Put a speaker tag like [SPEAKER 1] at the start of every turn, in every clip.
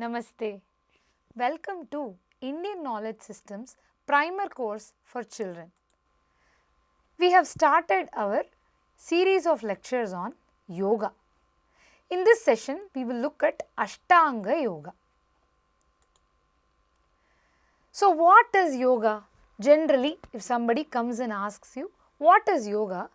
[SPEAKER 1] Namaste. Welcome to Indian Knowledge Systems Primer Course for Children. We have started our series of lectures on yoga. In this session, we will look at Ashtanga yoga. So, what is yoga? Generally, if somebody comes and asks you, what is yoga?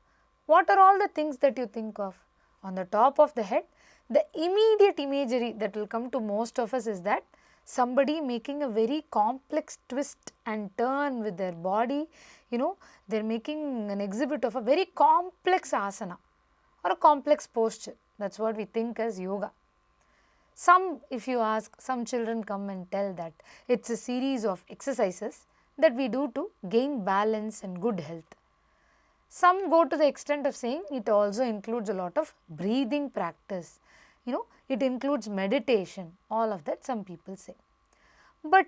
[SPEAKER 1] What are all the things that you think of? On the top of the head, the immediate imagery that will come to most of us is that somebody making a very complex twist and turn with their body, they are making an exhibit of a very complex asana or a complex posture. That is what we think as yoga. If you ask, some children come and tell that it is a series of exercises that we do to gain balance and good health. Some go to the extent of saying it also includes a lot of breathing practice. It includes meditation, all of that some people say. But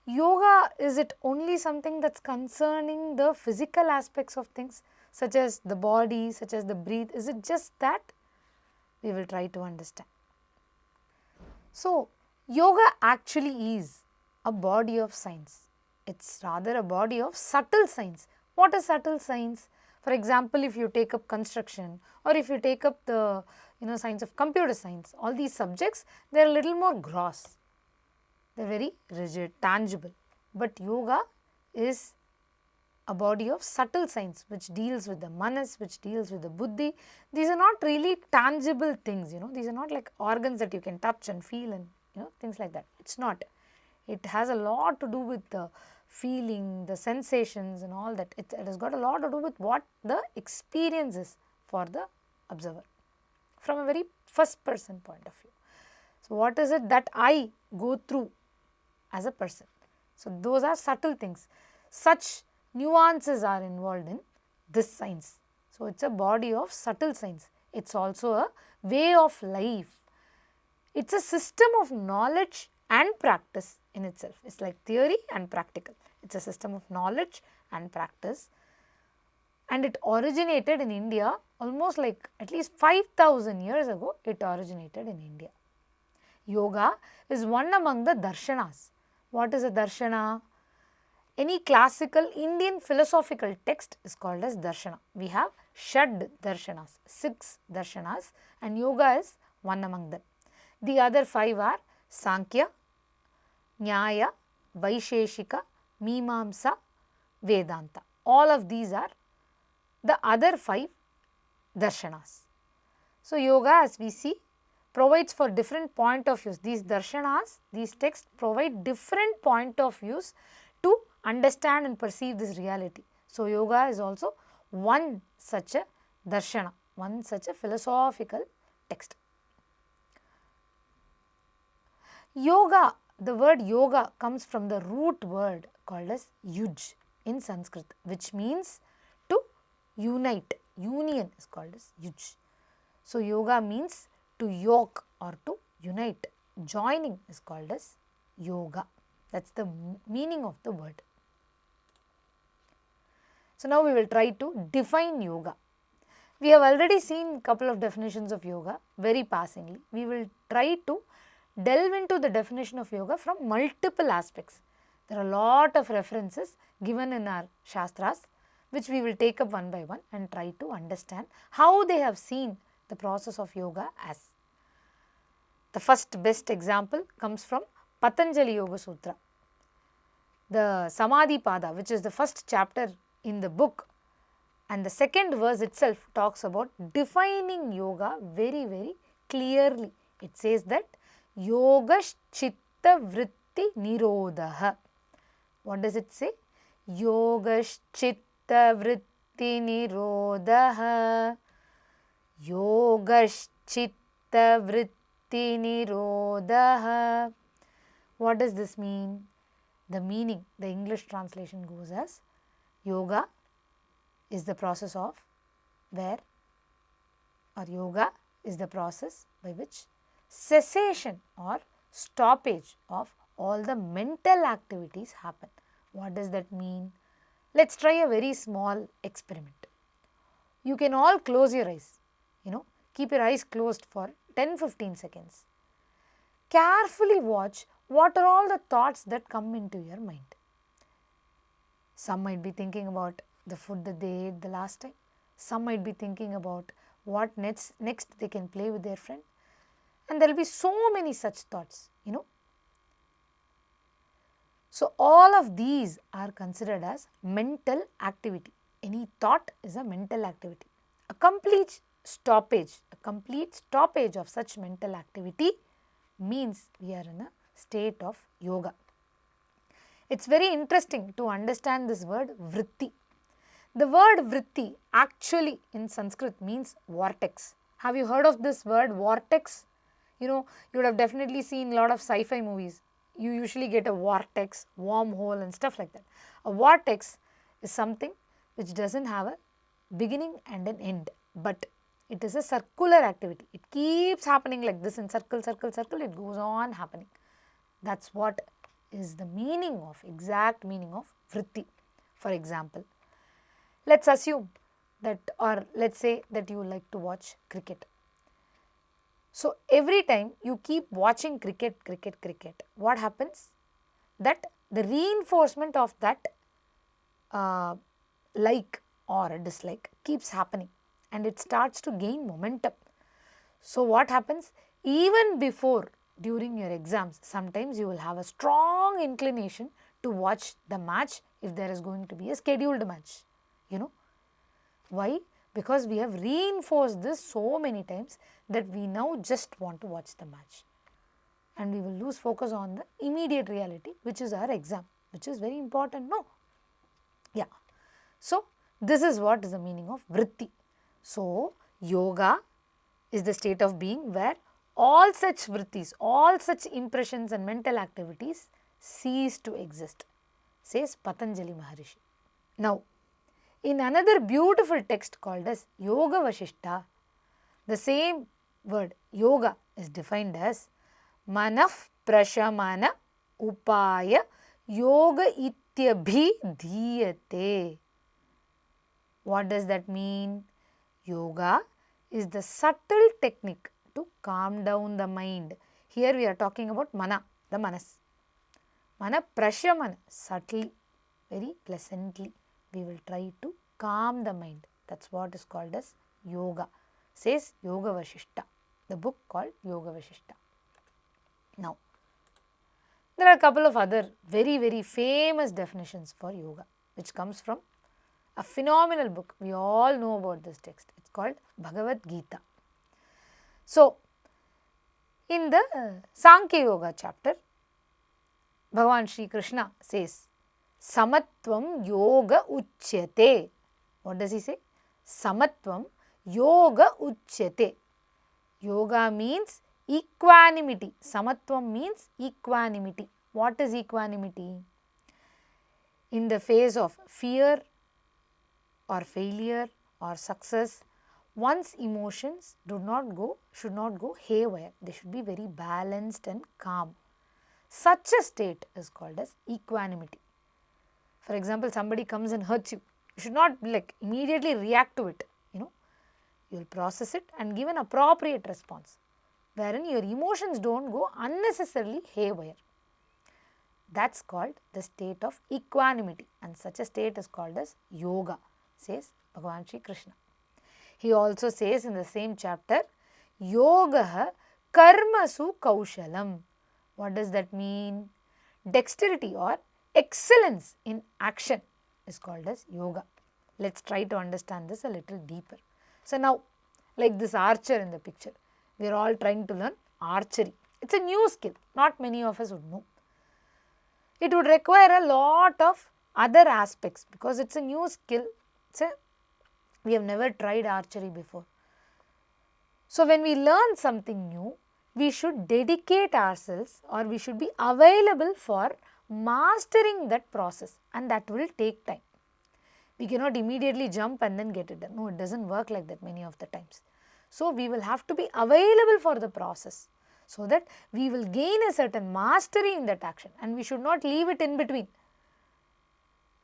[SPEAKER 1] yoga, is it only something that is concerning the physical aspects of things such as the body, such as the breath? Is it just that? We will try to understand. So, yoga actually is a body of science. It is rather a body of subtle science. What is subtle science? For example, if you take up construction or if you take up the science of computer science, all these subjects, they are a little more gross. They are very rigid, tangible. But yoga is a body of subtle science which deals with the manas, which deals with the buddhi. These are not really tangible things, these are not like organs that you can touch and feel and things like that. It is not. It has a lot to do with the feeling, the sensations and all that. It has got a lot to do with what the experience is for the observer from a very first person point of view. So, what is it that I go through as a person? So, those are subtle things. Such nuances are involved in this science. So, it is a body of subtle science. It is also a way of life. It is a system of knowledge and practice in itself. It is like theory and practical. It is a system of knowledge and practice, and it originated in India almost like at least 5,000 years ago. It originated in India. Yoga is one among the darshanas. What is a darshana? Any classical Indian philosophical text is called as darshana. We have Shad darshanas, 6 darshanas, and yoga is one among them. The other 5 are Sankhya, Nyaya, Vaisheshika, Mimamsa, Vedanta. All of these are the other 5 darshanas. So, yoga, as we see, provides for different point of views. These darshanas, these texts provide different point of views to understand and perceive this reality. So, yoga is also one such a darshana, one such a philosophical text. Yoga, the word yoga comes from the root word called as yuj in Sanskrit, which means to unite. Union is called as yuj. So, yoga means to yoke or to unite. Joining is called as yoga. That is the meaning of the word. So, now we will try to define yoga. We have already seen a couple of definitions of yoga very passingly. We will try to delve into the definition of yoga from multiple aspects. There are a lot of references given in our Shastras, which we will take up one by one and try to understand how they have seen the process of yoga as. The first best example comes from Patanjali Yoga Sutra. The Samadhi Pada, which is the first chapter in the book, and the second verse itself talks about defining yoga very, very clearly. It says that Yogash Chitta Vritti Nirodha. What does it say? Yogash Chitta Vritti Nirodha. Yogash Chitta Vritti Nirodha. What does this mean? The meaning, the English translation goes as yoga is the process of yoga is the process by which cessation or stoppage of all the mental activities happen. What does that mean? Let us try a very small experiment. You can all close your eyes, keep your eyes closed for 10-15 seconds. carefully watch what are all the thoughts that come into your mind. Some might be thinking about the food that they ate the last time. Some might be thinking about what next they can play with their friend. And there will be so many such thoughts, So, all of these are considered as mental activity. Any thought is a mental activity. A complete stoppage of such mental activity means we are in a state of yoga. It's very interesting to understand this word vritti. The word vritti actually in Sanskrit means vortex. Have you heard of this word vortex? You would have definitely seen a lot of sci-fi movies. You usually get a vortex, wormhole and stuff like that. A vortex is something which doesn't have a beginning and an end, but it is a circular activity. It keeps happening like this in circle, it goes on happening. That's what is the exact meaning of vritti. For example, let's assume that, or let's say that you like to watch cricket. So, every time you keep watching cricket, what happens? That the reinforcement of that like or a dislike keeps happening and it starts to gain momentum. So, what happens? Even before, during your exams, sometimes you will have a strong inclination to watch the match if there is going to be a scheduled match. Why? Because we have reinforced this so many times that we now just want to watch the match. And we will lose focus on the immediate reality, which is our exam, which is very important, no? Yeah. So, this is what is the meaning of vritti. So, yoga is the state of being where all such vrittis, all such impressions and mental activities cease to exist, says Patanjali Maharishi. Now, in another beautiful text called as Yoga Vashishta, the same word yoga is defined as manaf prashamana upaya yoga ityabhi dhyate. What does that mean? Yoga is the subtle technique to calm down the mind. Here we are talking about mana, the manas. Mana prashamana, subtly, very pleasantly, we will try to calm the mind. That's what is called as yoga, says Yoga Vashishta, the book called Yoga Vashishta. Now, there are a couple of other very, very famous definitions for yoga, which comes from a phenomenal book. We all know about this text. It's called Bhagavad Gita. So, in the Sankhya Yoga chapter, Bhagavan Shri Krishna says, Samatvam Yoga Uchyate. What does he say? Samatvam Yoga Uchyate. Yoga means equanimity. Samatvam means equanimity. What is equanimity? In the face of fear or failure or success, one's emotions should not go haywire. They should be very balanced and calm. Such a state is called as equanimity. For example, somebody comes and hurts you. You should not immediately react to it. You will process it and give an appropriate response, wherein your emotions don't go unnecessarily haywire. That's called the state of equanimity, and such a state is called as yoga, says Bhagavan Shri Krishna. He also says in the same chapter, Yogaha karmasu kaushalam. What does that mean? Dexterity or excellence in action is called as yoga. Let's try to understand this a little deeper. So now, like this archer in the picture, we are all trying to learn archery. It's a new skill. Not many of us would know. It would require a lot of other aspects because it's a new skill. We have never tried archery before. So when we learn something new, we should dedicate ourselves, or we should be available for mastering that process, and that will take time. We cannot immediately jump and then get it done. No, it doesn't work like that many of the times. So we will have to be available for the process so that we will gain a certain mastery in that action, and we should not leave it in between.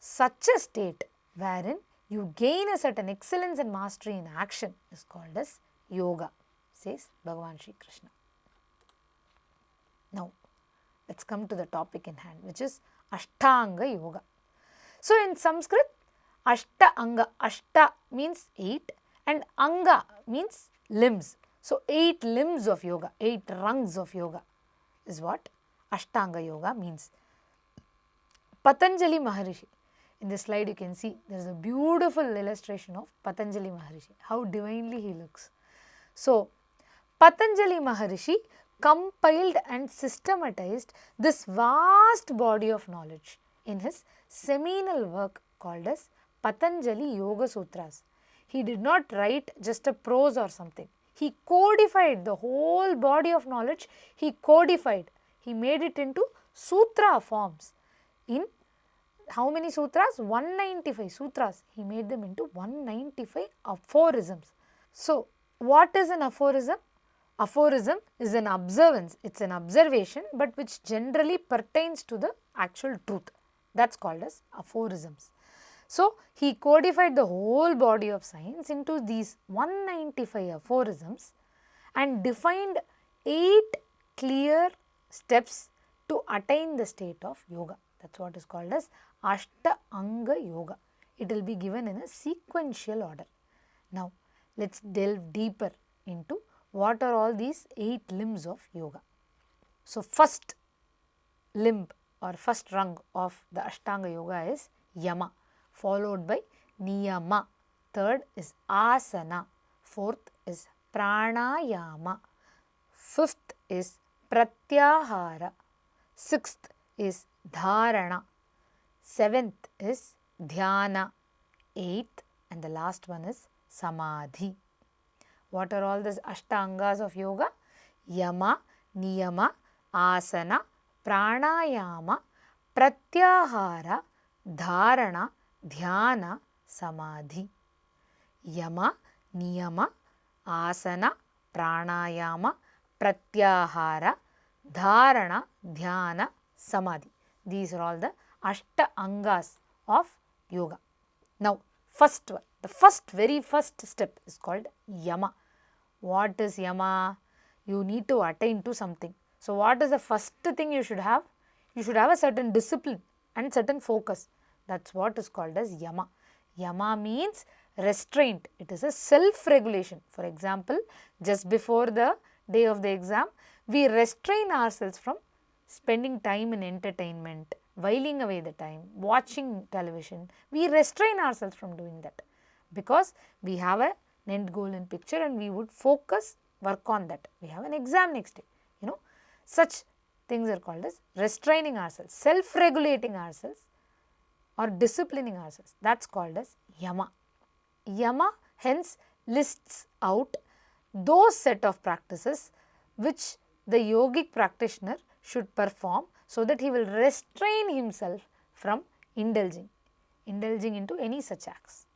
[SPEAKER 1] Such a state wherein you gain a certain excellence and mastery in action is called as yoga, says Bhagavan Shri Krishna. let's come to the topic in hand, which is Ashtanga Yoga. So in Sanskrit, Ashtanga, Ashta means 8 and Anga means limbs. So 8 limbs of yoga, 8 rungs of yoga is what Ashtanga Yoga means. Patanjali Maharishi. In this slide you can see there is a beautiful illustration of Patanjali Maharishi, how divinely he looks. So Patanjali Maharishi compiled and systematized this vast body of knowledge in his seminal work called as Patanjali Yoga Sutras. He did not write just a prose or something. He codified the whole body of knowledge. He codified. He made it into sutra forms. In how many sutras? 195 sutras. He made them into 195 aphorisms. So, what is an aphorism? Aphorism is an observance. It's an observation, but which generally pertains to the actual truth. That's called as aphorisms. So, he codified the whole body of science into these 195 aphorisms and defined 8 clear steps to attain the state of yoga. That's what is called as Ashtanga Yoga. It will be given in a sequential order. Now, let's delve deeper into what are all these 8 limbs of yoga. So, first limb or first rung of the Ashtanga Yoga is Yama, followed by Niyama. Third is Asana. Fourth is Pranayama. Fifth is Pratyahara. Sixth is Dharana. Seventh is Dhyana. Eighth and the last one is Samadhi. What are all these Ashtangas of yoga? Yama, Niyama, Asana, Pranayama, Pratyahara, Dharana, Dhyana, Samadhi. Yama, Niyama, Asana, Pranayama, Pratyahara, Dharana, Dhyana, Samadhi. These are all the Ashtangas of yoga. Now, first one, the very first step is called Yama. What is Yama? You need to attain to something. So, what is the first thing you should have? You should have a certain discipline and certain focus. That's what is called as Yama. Yama means restraint. It is a self-regulation. For example, just before the day of the exam, we restrain ourselves from spending time in entertainment, whiling away the time, watching television. We restrain ourselves from doing that because we have an end goal in picture and we would focus, work on that. We have an exam next day. Such things are called as restraining ourselves, self-regulating ourselves or disciplining ourselves. That's called as Yama. Yama hence lists out those set of practices which the yogic practitioner should perform so that he will restrain himself from indulging into any such acts.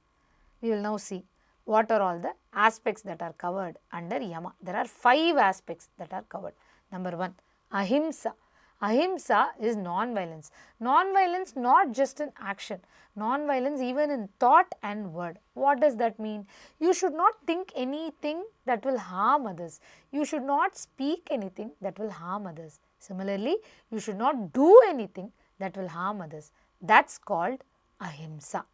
[SPEAKER 1] We will now see what are all the aspects that are covered under Yama. There are 5 aspects that are covered. Number 1, Ahimsa. Ahimsa is non-violence. Non-violence not just in action, non-violence even in thought and word. What does that mean? You should not think anything that will harm others. You should not speak anything that will harm others. Similarly, you should not do anything that will harm others. That's called Ahimsa.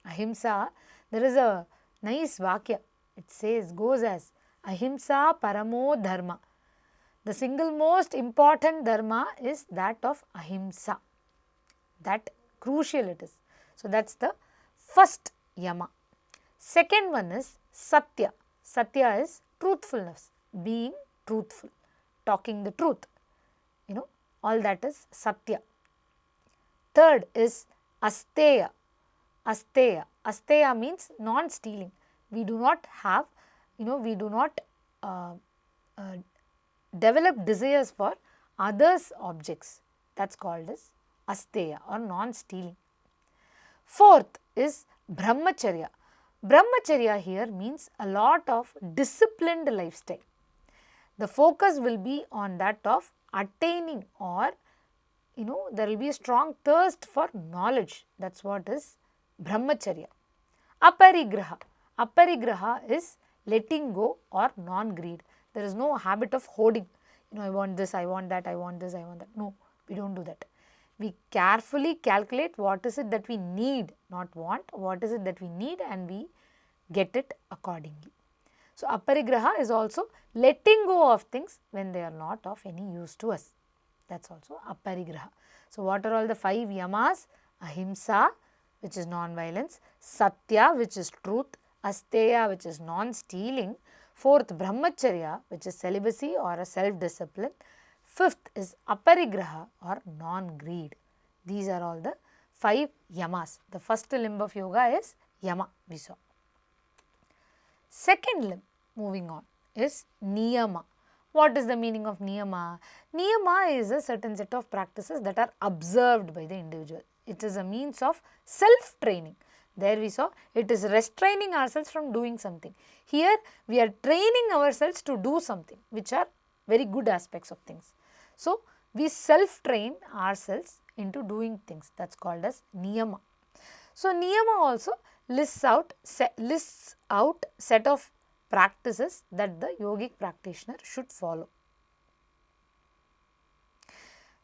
[SPEAKER 1] Ahimsa, there is a nice vakya. It goes as Ahimsa paramo dharma. The single most important dharma is that of Ahimsa. That crucial it is. So, that's the first Yama. Second one is Satya. Satya is truthfulness, being truthful, talking the truth. All that is Satya. Third is Asteya. Asteya. Asteya means non-stealing. We do not have, we do not develop desires for others' objects. That's called as Asteya or non-stealing. Fourth is Brahmacharya. Brahmacharya here means a lot of disciplined lifestyle. The focus will be on that of attaining or there will be a strong thirst for knowledge. That's what is Brahmacharya. Aparigraha. Aparigraha is letting go or non-greed. There is no habit of hoarding. I want this, I want that, I want this, I want that. No, We don't do that. We carefully calculate what is it that we need, not want, what is it that we need, and we get it accordingly. So, aparigraha is also letting go of things when they are not of any use to us. That is also aparigraha. So, what are all the 5 yamas? Ahimsa, which is non-violence, satya, which is truth, asteya, which is non-stealing, 4th brahmacharya, which is celibacy or a self-discipline, 5th is aparigraha or non-greed. These are all the 5 yamas. The first limb of yoga is yama, we saw. Second limb, moving on, is niyama. What is the meaning of niyama? Niyama is a certain set of practices that are observed by the individual. It is a means of self-training. There we saw it is restraining ourselves from doing something. Here we are training ourselves to do something, which are very good aspects of things. So, we self-train ourselves into doing things. That is called as niyama. So, niyama also lists out set of practices that the yogic practitioner should follow.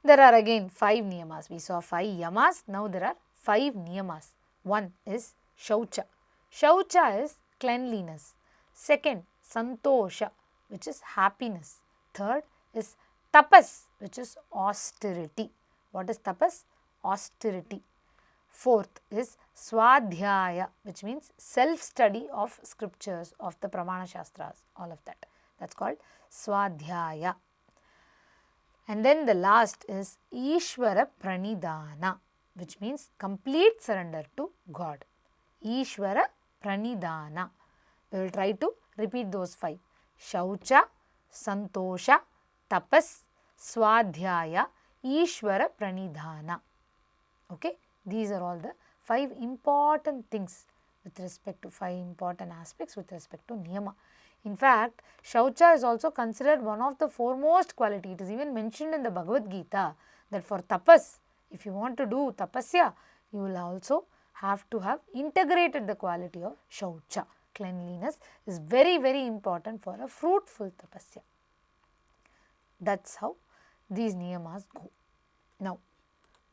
[SPEAKER 1] There are again 5 niyamas. We saw 5 yamas. Now there are 5 niyamas. One is shaucha. Shaucha is cleanliness. Second, santosha, which is happiness. Third is tapas, which is austerity. What is tapas? Austerity. Fourth is swadhyaya, which means self-study of scriptures, of the pramana shastras, all of that. That is called swadhyaya. And then the last is Ishvara Pranidhana, which means complete surrender to God. Ishvara Pranidhana. We will try to repeat those 5. Shaucha, Santosha, Tapas, Swadhyaya, Ishvara Pranidhana. Okay. These are all the 5 important things with respect to 5 important aspects with respect to niyama. In fact, shaucha is also considered one of the foremost quality. It is even mentioned in the Bhagavad Gita that for tapas, if you want to do tapasya, you will also have to have integrated the quality of shaucha. Cleanliness is very, very important for a fruitful tapasya. That is how these niyamas go. Now,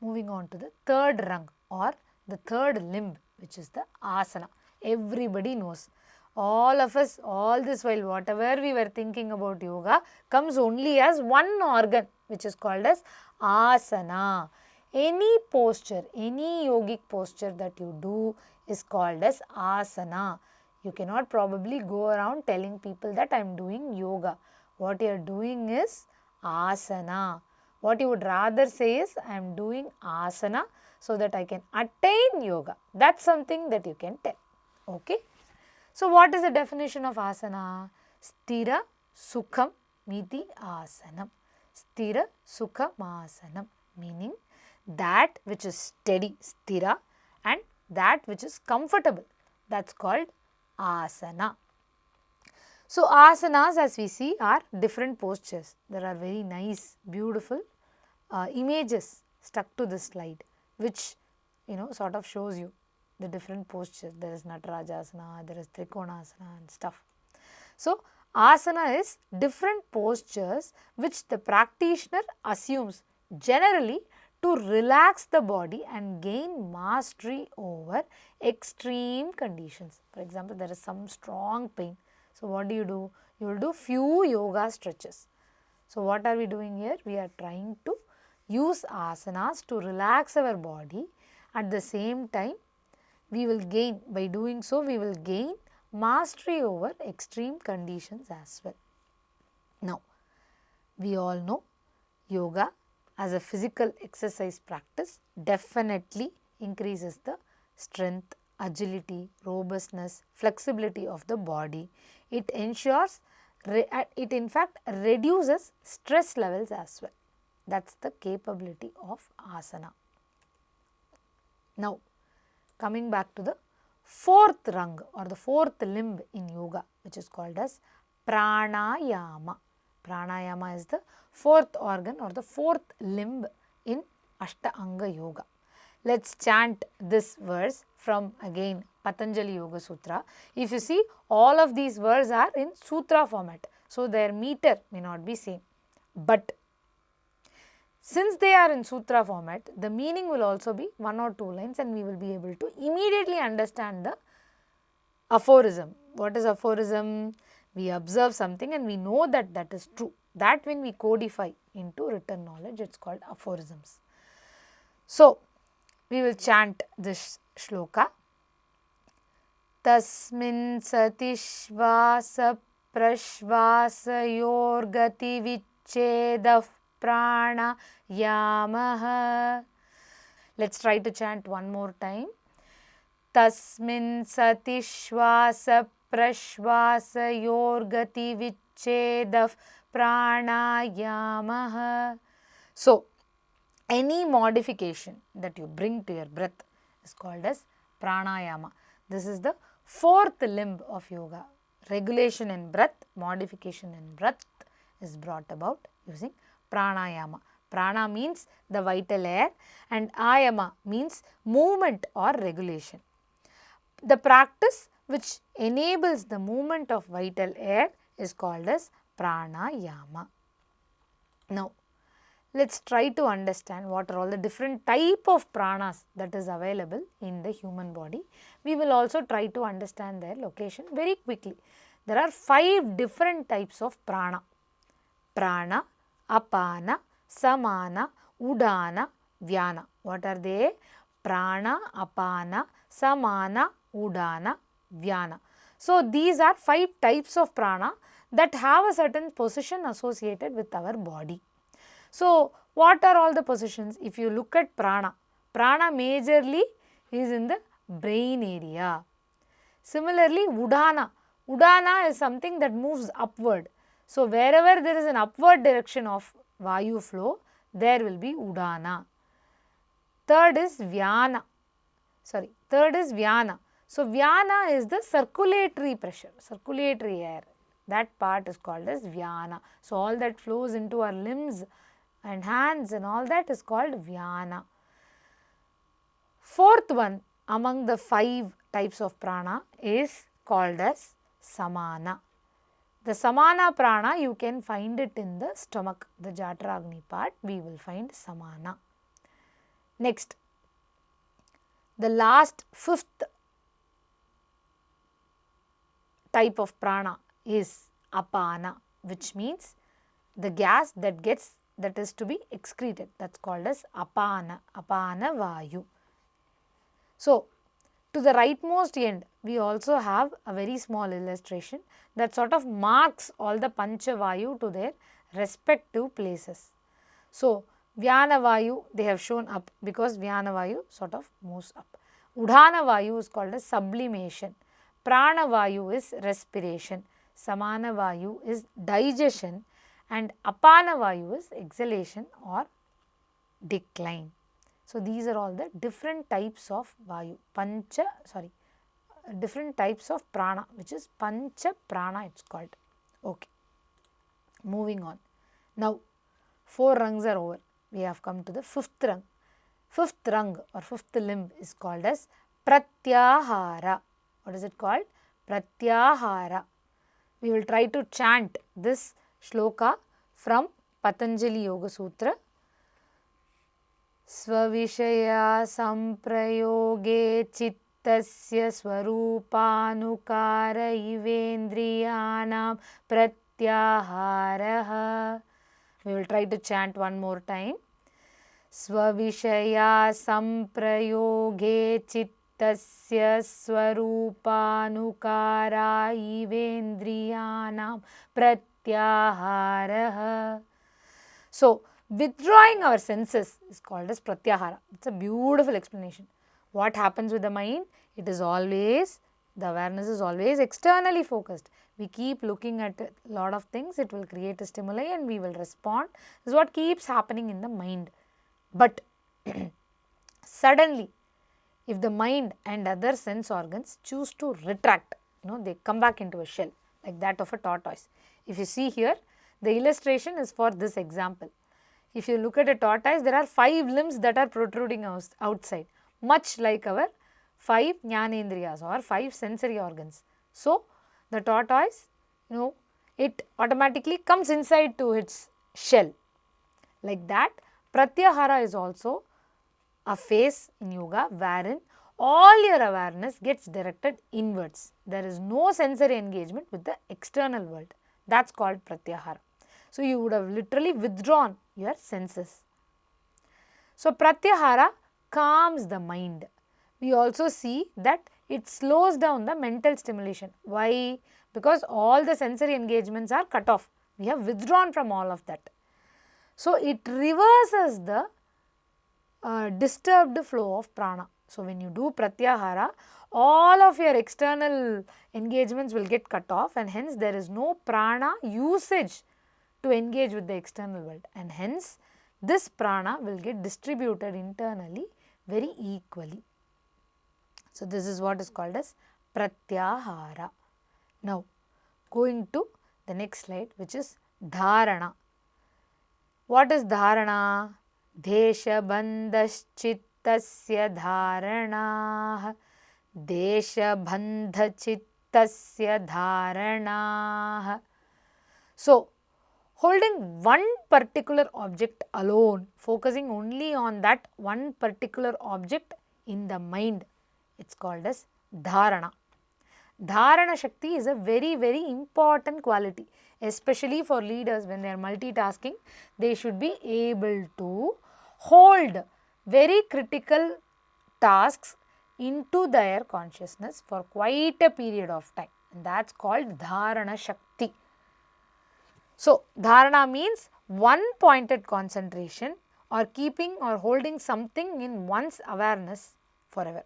[SPEAKER 1] moving on to the third rung or the third limb, which is the asana. Everybody knows. All of us, all this while, whatever we were thinking about yoga comes only as one organ, which is called as asana. Any posture, any yogic posture that you do is called as asana. You cannot probably go around telling people that I am doing yoga. What you are doing is asana. What you would rather say is I am doing asana so that I can attain yoga. That is something that you can tell. Okay. So, what is the definition of asana? Sthira Sukham Miti Asanam. Sthira Sukham Asanam, meaning that which is steady, sthira, and that which is comfortable, that is called asana. So, asanas, as we see, are different postures. There are very nice, beautiful images stuck to this slide, which sort of shows you the different postures. There is Natarajasana, there is Trikonasana and stuff. So, asana is different postures which the practitioner assumes generally to relax the body and gain mastery over extreme conditions. For example, there is some strong pain. So, what do? You will do few yoga stretches. So, what are we doing here? We are trying to use asanas to relax our body. At the same time, we will gain, by doing so, we will gain mastery over extreme conditions as well. Now, we all know yoga as a physical exercise practice definitely increases the strength, agility, robustness, flexibility of the body. It ensures, it in fact reduces stress levels as well. That is the capability of asana. Now, coming back to the fourth rung or the fourth limb in yoga, which is called as pranayama. Pranayama is the fourth organ or the fourth limb in Ashtanga yoga. Let us chant this verse from again Patanjali Yoga Sutra. If you see, all of these verses are in sutra format. So, their meter may not be same. But since they are in sutra format, the meaning will also be 1 or 2 lines, and we will be able to immediately understand the aphorism. What is aphorism? We observe something and we know that that is true. That when we codify into written knowledge, it is called aphorisms. So, we will chant this shloka. Tasmin satishvasa prashvasayorgati vichedaf prana yamaha. Let's try to chant one more time. Tasmin satishvasa prashvasayorgati vichedaf pranayamaha. So, any modification that you bring to your breath is called as pranayama. This is the fourth limb of yoga. Regulation in breath, modification in breath is brought about using pranayama. Prana means the vital air and ayama means movement or regulation. The practice which enables the movement of vital air is called as pranayama. Now, let's try to understand what are all the different type of pranas that is available in the human body. We will also try to understand their location very quickly. There are 5 different types of prana. Prana, apana, samana, udana, vyana. What are they? Prana, apana, samana, udana, vyana. So, these are 5 types of prana that have a certain position associated with our body. So, what are all the positions? If you look at prana, prana majorly is in the brain area. Similarly, udana. Udana is something that moves upward. So, wherever there is an upward direction of vayu flow, there will be udana. Third is vyana. So, vyana is the circulatory pressure, circulatory air. That part is called as vyana. So, all that flows into our limbs and hands and all that is called vyana. Fourth one among the 5 types of prana is called as samana. The samana prana, you can find it in the stomach, the Jatragni part, we will find samana. Next, the last 5th type of prana is apana, which means the gas that is to be excreted, that is called as apana, apana vayu. So, to the rightmost end, we also have a very small illustration that sort of marks all the pancha vayu to their respective places. So, vyana vayu they have shown up because vyana vayu sort of moves up. Udana vayu is called as sublimation. Prana vayu is respiration. Samana vayu is digestion. And apana vayu is exhalation or decline. So, these are all the different types of vayu, different types of prana, which is pancha prana it is called. Okay. Moving on. Now, 4 rungs are over. We have come to the 5th rung. 5th rung or 5th limb is called as pratyahara. What is it called? Pratyahara. We will try to chant this shloka from Patanjali Yoga Sutra. Svavishaya samprayoge chittasya swarupanukara ivendriyanam pratyaharaha. We will try to chant one more time. Svavishaya samprayoge chittasya swarupanukara ivendriyanam pratyaharaha. So, withdrawing our senses is called as pratyahara. It's a beautiful explanation. What happens with the mind? It is always, the awareness is always externally focused. We keep looking at a lot of things, it will create a stimuli and we will respond. This is what keeps happening in the mind. But suddenly, if the mind and other sense organs choose to retract, they come back into a shell like that of a tortoise. If you see here, the illustration is for this example. If you look at a tortoise, there are 5 limbs that are protruding outside, much like our 5 jnanendriyas or 5 sensory organs. So, the tortoise, it automatically comes inside to its shell. Like that, Pratyahara is also a phase in yoga wherein all your awareness gets directed inwards. There is no sensory engagement with the external world. That's called Pratyahara. So, you would have literally withdrawn your senses. So, Pratyahara calms the mind. We also see that it slows down the mental stimulation. Why? Because all the sensory engagements are cut off. We have withdrawn from all of that. So, it reverses the disturbed flow of prana. So, when you do Pratyahara, all of your external engagements will get cut off, and hence there is no prana usage to engage with the external world, and hence this prana will get distributed internally very equally. So, this is what is called as Pratyahara. Now, going to the next slide, which is Dharana. What is Dharana? Deshabandhaschittasya dharana. Deshabandhachittasya dharana. So, holding one particular object alone, focusing only on that one particular object in the mind, it's called as Dharana. Dharana Shakti is a very, very important quality, especially for leaders when they are multitasking. They should be able to hold very critical tasks into their consciousness for quite a period of time, and that's called Dharana Shakti. So, Dharana means one pointed concentration or keeping or holding something in one's awareness forever.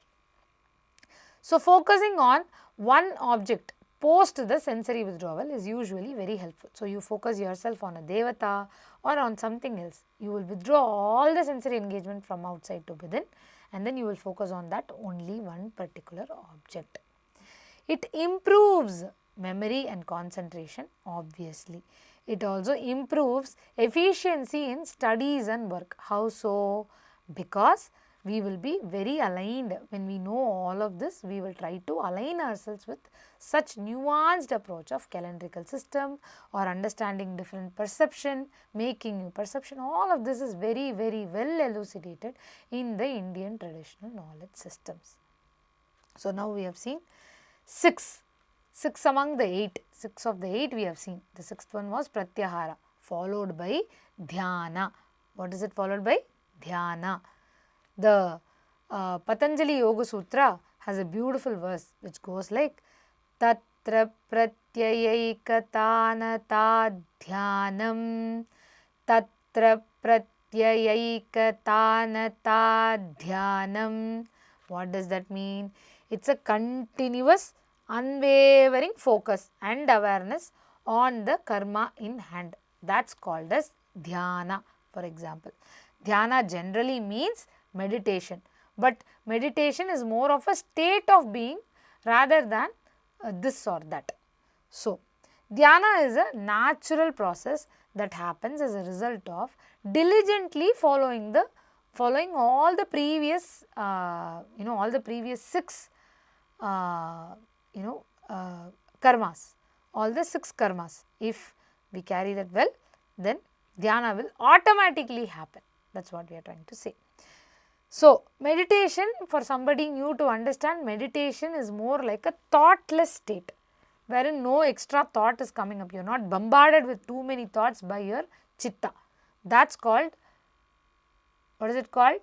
[SPEAKER 1] So, focusing on one object post the sensory withdrawal is usually very helpful. So, you focus yourself on a devata or on something else. You will withdraw all the sensory engagement from outside to within, and then you will focus on that only one particular object. It improves memory and concentration, obviously. It also improves efficiency in studies and work. How so? Because we will be very aligned. When we know all of this, we will try to align ourselves with such nuanced approach of calendrical system or understanding different perception, making new perception. All of this is very, very well elucidated in the Indian traditional knowledge systems. So, now we have seen 6 among the 8. 6 of the 8 we have seen. The 6th one was Pratyahara, followed by Dhyana. What is it followed by? Dhyana. The Patanjali Yoga Sutra has a beautiful verse which goes like Tatra Pratyayaikatanata Dhyanam. Tatra Pratyayaikatanata Dhyanam. What does that mean? It's a continuous, unwavering focus and awareness on the karma in hand. That's called as dhyana, for example. Dhyana generally means meditation, but meditation is more of a state of being rather than this or that. So, dhyana is a natural process that happens as a result of diligently following all the previous all the previous 6 karmas, all the 6 karmas. If we carry that well, then dhyana will automatically happen. That's what we are trying to say. So, meditation, for somebody new to understand, meditation is more like a thoughtless state wherein no extra thought is coming up. You are not bombarded with too many thoughts by your chitta. That's called, what is it called?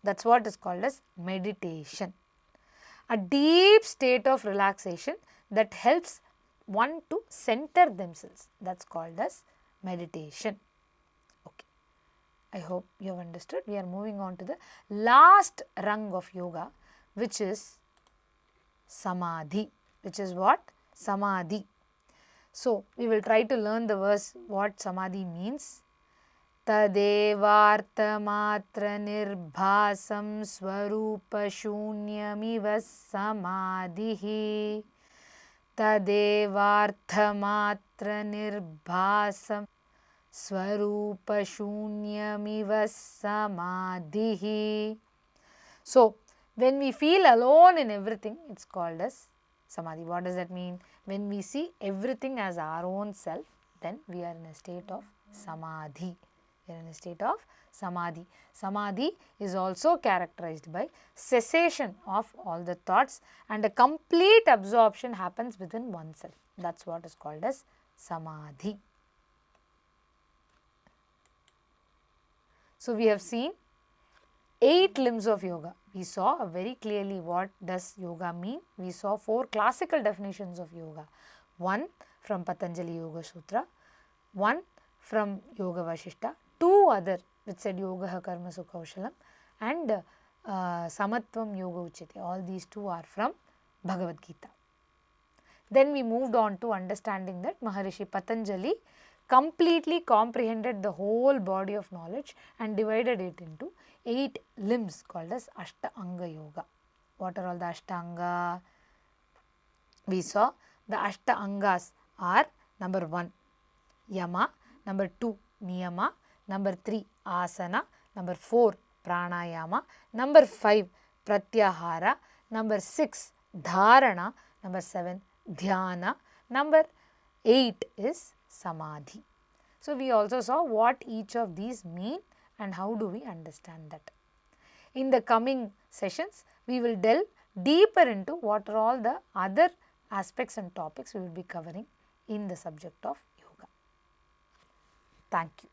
[SPEAKER 1] That's what is called as meditation. A deep state of relaxation that helps one to center themselves. That's called as meditation. Okay. I hope you have understood. We are moving on to the last rung of yoga, which is Samadhi. Which is what? Samadhi. So, we will try to learn the verse what Samadhi means. Tadevartamatra nirbhasam swarupa shunyamiva samadhihi. Tadevartamatra nirbhasam swarupa shunyamiva samadhihi. So, when we feel alone in everything, it's called as Samadhi. What does that mean? When we see everything as our own self, then we are in a state of Samadhi. We are in a state of Samadhi. Samadhi is also characterized by cessation of all the thoughts and a complete absorption happens within oneself. That is what is called as Samadhi. So, we have seen 8 limbs of yoga. We saw very clearly what does yoga mean. We saw 4 classical definitions of yoga. One from Patanjali Yoga Sutra, one from Yoga Vashishta, 2 other which said Yoga Karma Sukhaushalam and Samatvam Yoga Uchyate. All these 2 are from Bhagavad Gita. Then we moved on to understanding that Maharishi Patanjali completely comprehended the whole body of knowledge and divided it into 8 limbs called as Ashtanga Yoga. What are all the Ashtanga? We saw the Ashtangas are number 1 Yama, number 2 Niyama, number 3 Asana, number 4 Pranayama, number 5 Pratyahara, number 6 Dharana, number 7 Dhyana, number 8 is Samadhi. So, we also saw what each of these mean and how do we understand that. In the coming sessions, we will delve deeper into what are all the other aspects and topics we will be covering in the subject of yoga. Thank you.